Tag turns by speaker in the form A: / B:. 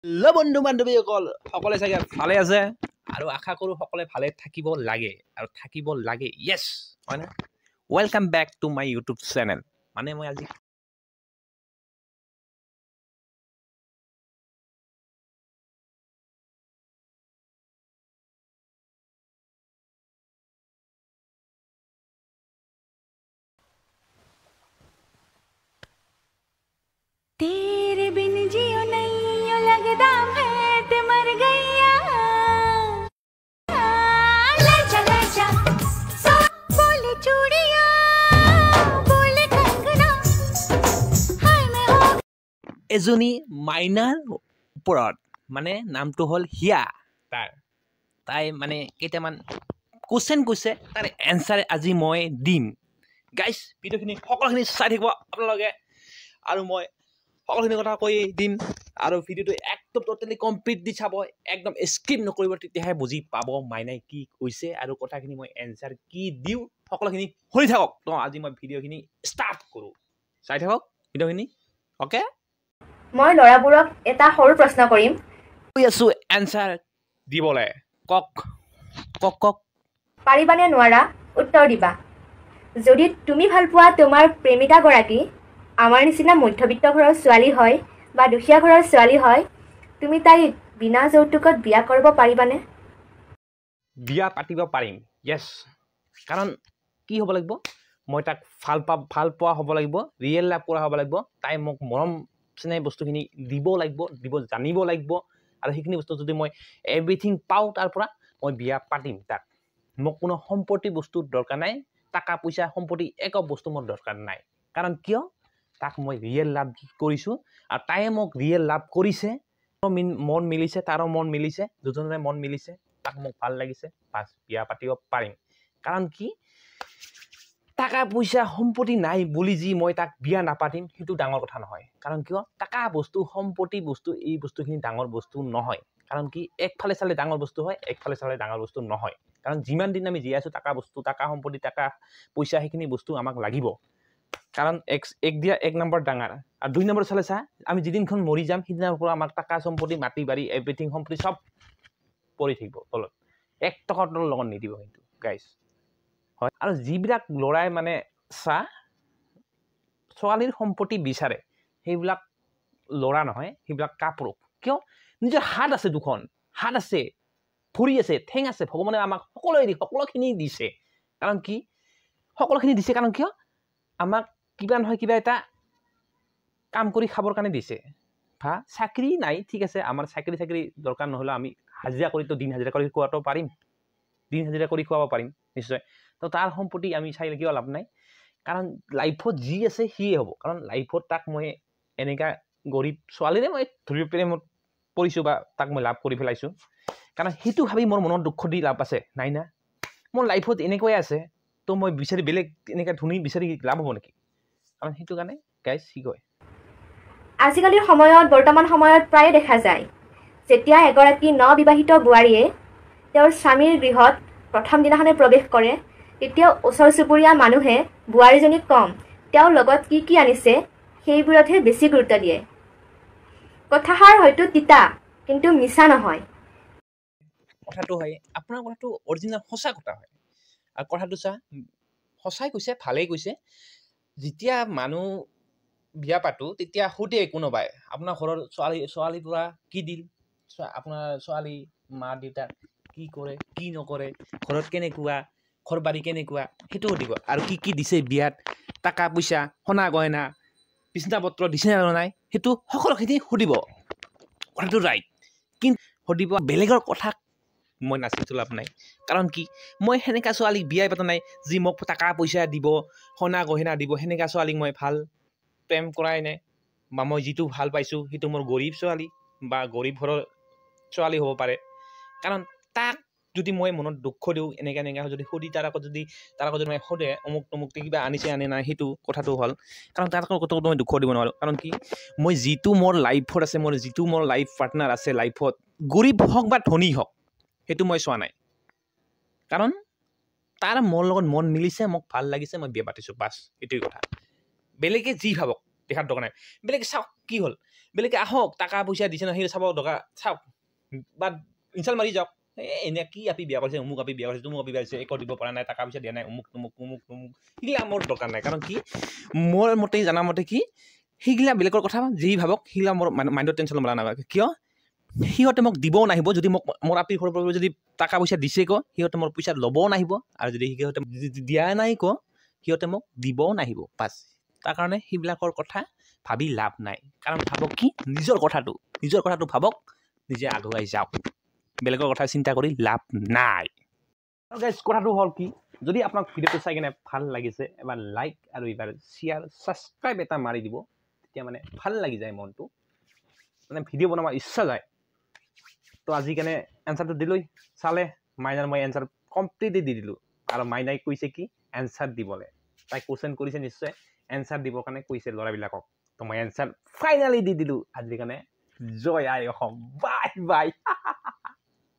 A: hello' বন্ধু বান্ধৱীসকল সকলোৱে চাগে ভালে আছে আৰু আশা কৰোঁ সকলোৱে ভালে থাকিব লাগে আৰু থাকিব লাগে য়েছ হয় না welcome back to my YouTube channel মানে মই আজি
B: तेरे बिन जियो नहीं लगदा भेंट मर गईया लजा लजा सो बोले चूड़िया बोले कंगना हाय मैं हो
A: এজনী মাইনাৰ ওপৰত মানে নামটো হ'ল হিয়া তাই মানে কেইটামান কুৱেশ্যন কৈছে তাৰ এনচাৰ আজি মই দিম গাইজ ভিডিঅ'খিনি সকলোখিনি চাই থাকিব আপোনালোকে আৰু মই সকলোখিনি কথা কৈ দিম আৰু ভিডিঅ'টো একদম টোটেলি কমপ্লিট দি চাব একদম স্কিপ নকৰিব তেতিয়াহে বুজি পাব মাইনাই কি কৈছে আৰু কথাখিনি মই এনচাৰ কি দিওঁ সকলোখিনি শুনি থাকক তো আজি মই ভিডিঅ'খিনি ষ্টাৰ্ট কৰোঁ চাই থাকক ভিডিঅ'খিনি অ'কে
C: মই লৰাবোৰক এটা সৰু প্ৰশ্ন কৰিম
A: কৈ আছোঁ এনচাৰ দিবলৈ কক কক কক
C: পাৰিবানে নোৱাৰা উত্তৰ দিবা যদি তুমি ভাল পোৱা তোমাৰ প্ৰেমিকাগৰাকী আমাৰ নিচিনা মধ্যবিত্ত ঘৰৰ ছোৱালী হয় বা দুখীয়া ঘৰৰ ছোৱালী হয় তুমি তাইক বিনা যৌতুকত বিয়া কৰিব পাৰিবানে
A: বিয়া পাতিব পাৰিম য়েছ কাৰণ কি হ'ব লাগিব মই তাক ভাল পোৱা হ'ব লাগিব ৰিয়েল লাভ কৰা হ'ব লাগিব তাই মোক মৰম চেনেহ বস্তুখিনি দিব জানিব লাগিব আৰু সেইখিনি বস্তু যদি মই এভৰিথিং পাওঁ তাৰ পৰা মই বিয়া পাতিম তাক মোক কোনো সম্পত্তি বস্তুৰ দৰকাৰ নাই টকা পইচা সম্পত্তি একো বস্তু মোৰ দৰকাৰ নাই কাৰণ কিয় তাক মই ৰিয়েল লাভ কৰিছোঁ আৰু তাইয়ে মোক ৰিয়েল লাভ কৰিছে মন মিলিছে তাৰো মন মিলিছে দুজনৰে মন মিলিছে তাক মোক ভাল লাগিছে বাছ বিয়া পাতিব পাৰিম কাৰণ কি টাকা পইচা সম্পত্তি নাই বুলি যি মই তাক বিয়া নাপাতিম সেইটো ডাঙৰ কথা নহয় কাৰণ কিয় টাকা বস্তু সম্পত্তি বস্তু এই বস্তুখিনি ডাঙৰ বস্তু নহয় কাৰণ কি একফালে চালে ডাঙৰ বস্তু হয় একফালে চালে ডাঙৰ বস্তু নহয় কাৰণ যিমান দিন আমি জীয়াই আছোঁ টাকা বস্তু টাকা সম্পত্তি টাকা পইচা সেইখিনি বস্তু আমাক লাগিব কাৰণ এক নম্বৰ ডাঙৰ আৰু 2 নম্বৰ চালে চা আমি যিদিনখন মৰি যাম সিদিনাৰ পৰা আমাক টাকা সম্পত্তি মাটি বাৰী এভৰিথিং সম্পত্তি চব পৰি থাকিব তলত 1 টকাৰ লগত নিদিব কিন্তু গাইজ হয় আৰু যিবিলাক ল'ৰাই মানে ছোৱালীৰ সম্পত্তি বিচাৰে সেইবিলাক ল'ৰা নহয় সেইবিলাক কাপুৰুষ কিয় নিজৰ হাত আছে দুখন হাত আছে ভৰি আছে ঠেং আছে ভগৱানে আমাক সকলোখিনি দিছে কাৰণ কি সকলোখিনি দিছে কাৰণ কিয় আমাক কিবা নহয় কিবা এটা কাম কৰি খাবৰ কাৰণে দিছে ভা চাকৰি নাই ঠিক আছে আমাৰ চাকৰি দৰকাৰ নহ'লে আমি হাজিৰা কৰি দিন হাজিৰা কৰি খোৱাটো পাৰিম দিন হাজিৰা কৰি খুৱাব পাৰিম নিশ্চয় তো তাৰ সম্পত্তি আমি চাইলে কিয় লাভ নাই কাৰণ লাইফত যি আছে সিয়ে হ'ব কাৰণ লাইফত তাক মই এনেকা গৰীব ছোৱালীৰে মই ধৰি প্ৰেমত পৰিছোঁ বা তাক মই লাভ কৰি পেলাইছোঁ কাৰণ সেইটো ভাবি মোৰ মনত দুখ দি লাভ আছে নাই না মোৰ লাইফত এনেকুৱাই আছে তো মই বিচাৰি বেলেগ এনেকৈ ধনী বিচাৰি লাভ হ'ব নেকি কাৰণ সেইটো কাৰণে গাইজ কি কয়
C: আজিকালিৰ সময়ত বৰ্তমান সময়ত প্ৰায়ে দেখা যায় যেতিয়া এগৰাকী নবিবাহিত বোৱাৰীয়ে তেওঁৰ স্বামীৰ গৃহত প্ৰথম দিনাখনে প্ৰৱেশ কৰে তেতিয়া ওচৰ চুবুৰীয়া মানুহে বোৱাৰীজনীক কম তেওঁৰ লগত কি আনিছে সেইবোৰতহে বেছি গুৰুত্ব দিয়ে কথাষাৰ হয়তো তিতা কিন্তু মিছা নহয়
A: কথাটো হয় আপোনাৰ কথাটো অৰিজিনেল সঁচা কথা হয় আৰু কথাটো সঁচাই কৈছে ভালেই কৈছে যেতিয়া মানুহ বিয়া পাতো তেতিয়া সোধে কোনোবাই আপোনাৰ ঘৰৰ ছোৱালীৰ পৰা কি দিল আপোনাৰ ছোৱালী মা দেউতাক কি কৰে কি নকৰে ঘৰত কেনেকুৱা ঘৰ বাৰী কেনেকুৱা সেইটো সুধিব আৰু কি দিছে বিয়াত টকা পইচা সোণা গহনা বিচনা পত্ৰ দিছে নে নাই সেইটো সকলোখিনি সুধিব কথাটো ৰাইট কিন্তু সুধিব বেলেগৰ কথা মই নাচিটো লাভ নাই কাৰণ কি মই সেনেকা ছোৱালীক বিয়াই পতা নাই যি মোক টকা পইচা দিব সোণা গহনা দিব সেনেকা ছোৱালীক মই ভাল প্ৰেম কৰাই নাই বা মই যিটো ভাল পাইছোঁ সেইটো মোৰ গৰীব ছোৱালী বা গৰীব ঘৰৰ ছোৱালী হ'ব পাৰে কাৰণ তাক যদি মই মনত দুখ দিওঁ এনেকৈ যদি সুধি তাৰ আগত যদি মই সোধে অমুক তমুক কিবা আনিছে আনে নাই সেইটো কথাটো হ'ল কাৰণ তাৰ কথাটো মই দুখ দিব নোৱাৰোঁ কাৰণ কি মই যিটো মোৰ লাইফত আছে যিটো মোৰ লাইফ পাৰ্টনাৰ আছে লাইফত গৰীব হওক বা ধনী হওক সেইটো মই চোৱা নাই কাৰণ তাৰ মোৰ লগত মন মিলিছে মোক ভাল লাগিছে মই বিয়া পাতিছোঁ বাছ এইটোৱে কথা বেলেগে যি ভাবক দেখাৰ দৰকাৰ নাই বেলেগে চাওক কি হ'ল বেলেগে আহক টাকা পইচা দিছে ন সেই চাব দৰকাৰ চাওক বা ইনচাল্ট মাৰি যাওক এনে কি আপি বিয়া কৰিছে অমুক আপি বিয়া কৰিছে তুমুক আপি বিয়া কৰিছে একো দিব পৰা নাই টাকা পইচা দিয়া নাই অমুক তুমুক সেইগিলা মোৰ দৰকাৰ নাই কাৰণ কি মোৰ মতে জানা মতে কি সেইগিলা বেলেগৰ কথা যি ভাবক সেইগিলা মোৰ মাইণ্ডত টেনশ্যন ল'ব নালাগে কিয় সিহঁতে মোক দিবও নাহিব যদি মোক মোৰ আপি ঘৰৰ পৰা যদি টাকা পইচা দিছে ক সিহঁতে মোৰ পইচা ল'বও নাহিব আৰু যদি সিহঁতে দিয়া নাই ক সিহঁতে মোক দিবও নাহিব পাছ তাৰ কাৰণে সেইবিলাকৰ কথা ভাবি লাভ নাই কাৰণ ভাবক কি নিজৰ কথাটো ভাবক নিজে আগুৱাই যাওক বেলেগৰ কথা চিন্তা কৰি লাভ নাই আৰু গাইজ কথাটো হ'ল কি যদি আপোনাক ভিডিঅ'টো চাই কিনে ভাল লাগিছে এবাৰ লাইক আৰু এবাৰ শ্বেয়াৰ ছাবস্ক্ৰাইব এটা মাৰি দিব তেতিয়া মানে ভাল লাগি যায় মনটো মানে ভিডিঅ' বনাব ইচ্ছা যায় তো আজি কাৰণে এনচাৰটো দিলোঁ চালে মাইনাৰ মই এনচাৰ কমপ্লিটলি দি দিলোঁ আৰু মাইনাই কৈছে কি এনচাৰ দিবলৈ তাই কুৱেশ্যন কৰিছে নিশ্চয় এনচাৰ দিবৰ কাৰণে কৈছে ল'ৰাবিলাকক তো মই এনচাৰ ফাইনেলি দি দিলোঁ আজিৰ কাৰণে জয় আই অসম বাই বাই